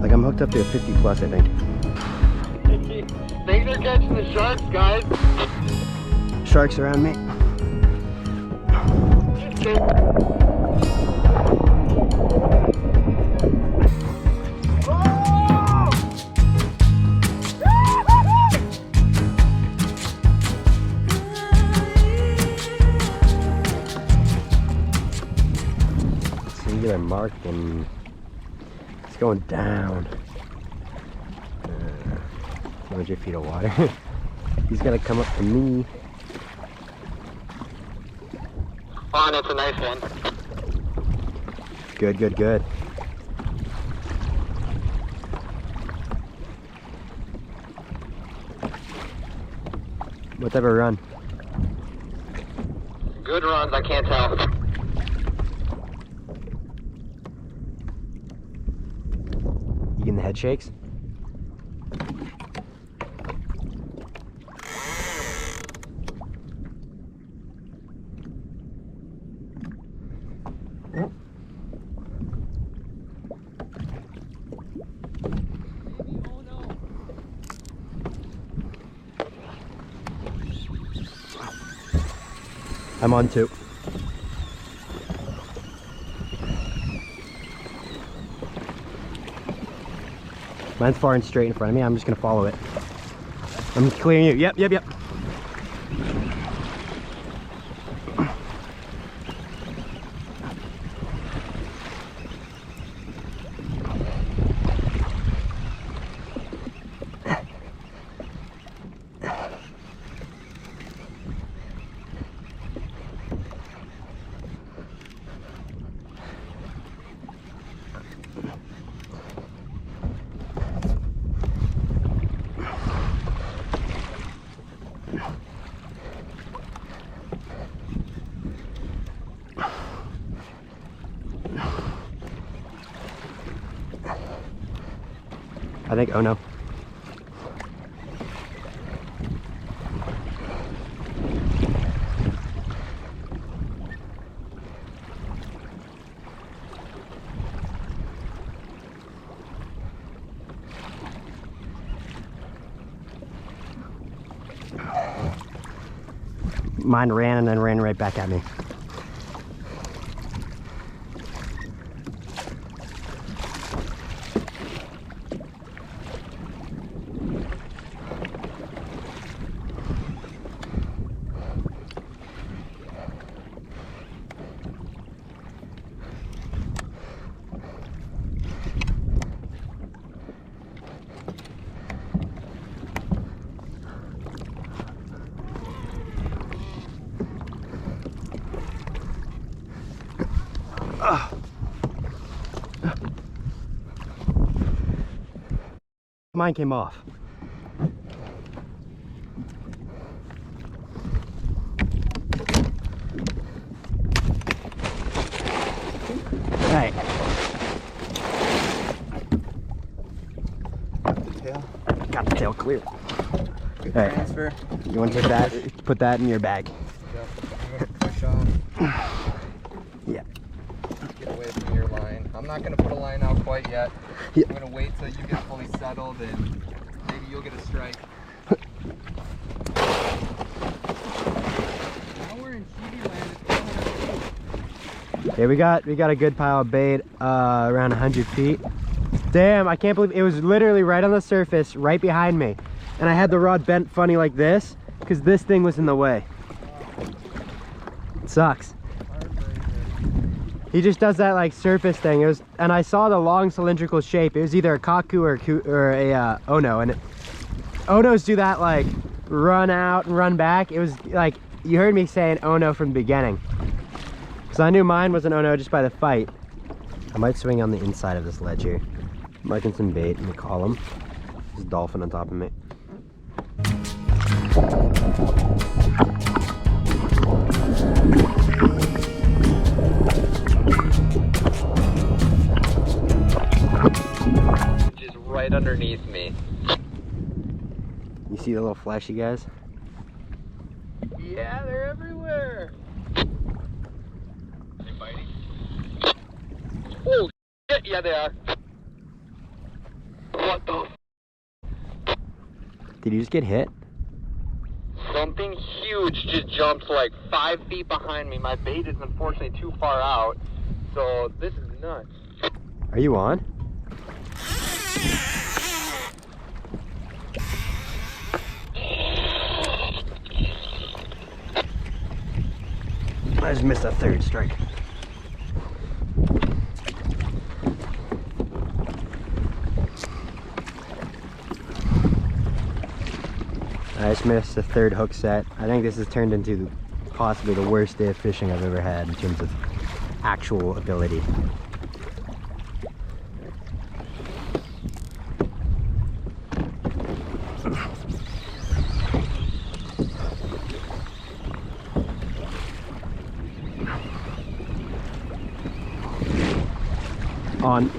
Like I'm hooked up to a 50 plus, I think. Think they're catching the sharks, guys. Sharks around me. Singular mark, and it's going down. 200 feet of water. He's gonna come up to me. Oh, that's a nice one. Good, good, good. What type of run? Good runs, I can't tell. You getting the head shakes? I'm on 2. Mine's far and straight in front of me. I'm just gonna follow it. I'm clearing you. Yep, yep, yep. I think, oh no. Mine ran and then ran right back at me. Mine came off. Right. Got the tail. Got the tail clear. Good Right. transfer. You want to take that? Put that in your bag. Yep. I'm gonna push off. Yeah. Get away from your line. I'm not gonna put a line out quite yet. Yeah. I'm gonna wait till you get fully settled and maybe you'll get a strike. Now we're in Shibi land. It's 400 feet. Yeah, we got a good pile of bait around 100 feet. Damn, I can't believe it was literally right on the surface, right behind me. And I had the rod bent funny like this because this thing was in the way. It sucks. He just does that like surface thing. It was, and I saw the long cylindrical shape. It was either a kaku or a ono, and onos do that like run out and run back. It was like you heard me saying ono from the beginning, because I knew mine was an ono just by the fight. I might swing on the inside of this ledge here, marking some bait in the column. There's a dolphin on top of me. Just right underneath me. You see the little fleshy guys? Yeah, they're everywhere. They biting? Oh shit, yeah they are. What the? Did you just get hit? Something huge just jumped like 5 feet behind me. My bait is unfortunately too far out, so this is nuts. Are you on? I just missed a third strike. I just missed the third hook set. I think this has turned into possibly the worst day of fishing I've ever had in terms of actual ability. On.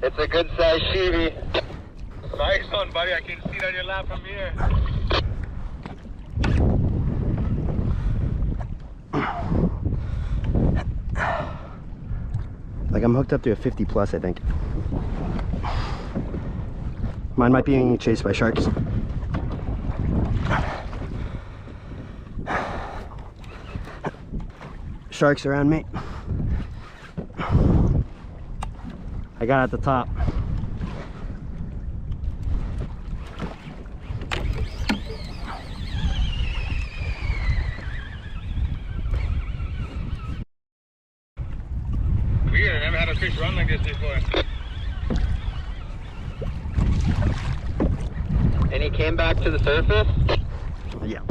It's a good size Shibi. Nice one, buddy. I can see it on your lap from here. Like I'm hooked up to a 50 plus, I think. Mine might be being chased by sharks. Sharks around me. I got at the top. Weird, I never had a fish run like this before. And he came back to the surface? Yeah.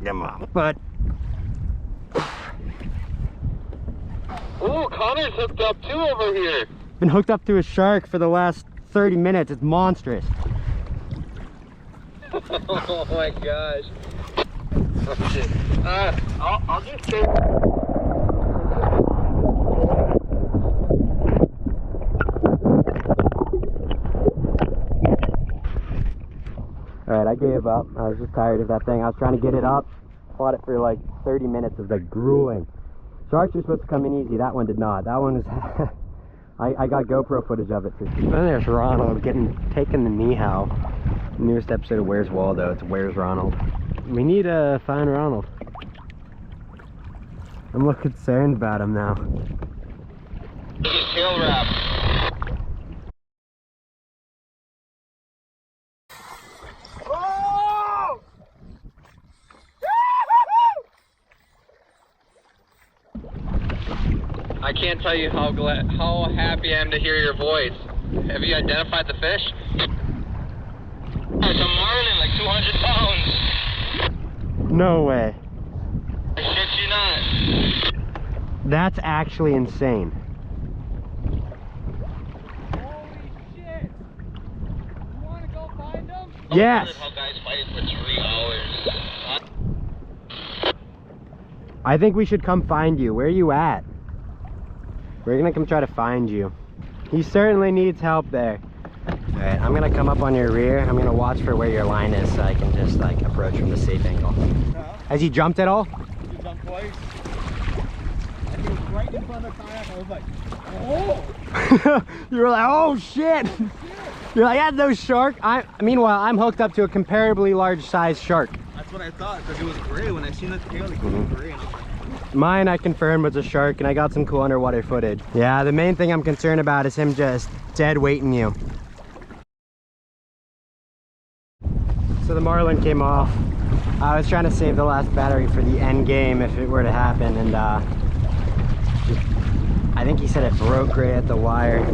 Yeah, Mom. But Ooh, Connor's hooked up too over here. been hooked up to a shark for the last 30 minutes. It's monstrous. Oh my gosh. Oh, shit. I'll just stay. Alright, I gave up. I was just tired of that thing. I was trying to get it up. Fought it for like 30 minutes of like grueling. Sharks are supposed to come in easy. That one did not. That one was... I got GoPro footage of it. And there's Ronald getting taken the knee-how. Newest episode of Where's Waldo. It's Where's Ronald. We need to find Ronald. I'm a little concerned about him now. He's tail wrapped. Oh! I can't tell you how happy I am to hear your voice. Have you identified the fish? It's a marlin, like 200 pounds. No way. I shit you not. That's actually insane. Holy shit! You wanna go find them? Yes. How guys fighting for 3 hours. I think we should come find you. Where are you at? We're gonna come try to find you. He certainly needs help there. All right, I'm gonna come up on your rear. I'm gonna watch for where your line is so I can just like approach from the safe angle. Has he jumped at all? He jumped twice. And he was right in front of the kayak. I was like, oh! You were like, oh shit! You're like, that's no shark. Meanwhile, I'm hooked up to a comparably large size shark. That's what I thought, because it was gray. When I seen the tail, it was gray. Mine, I confirmed, was a shark, and I got some cool underwater footage. Yeah, the main thing I'm concerned about is him just dead weighting you. So the Marlin came off. I was trying to save the last battery for the end game if it were to happen, and I think he said it broke right at the wire.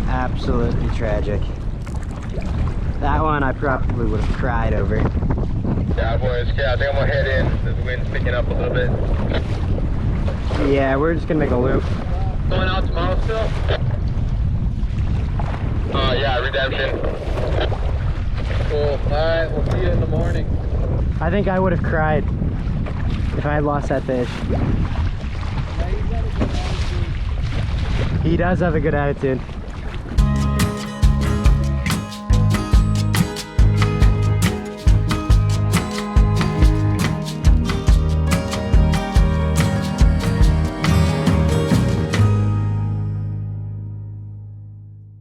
Absolutely tragic. That one I probably would have cried over. Yeah, boys. Yeah, I think I'm gonna head in. The wind's picking up a little bit. Yeah, we're just gonna make a loop. Going out tomorrow still? Yeah, redemption. Cool. Alright, we'll see you in the morning. I think I would have cried if I had lost that fish. He does have a good attitude.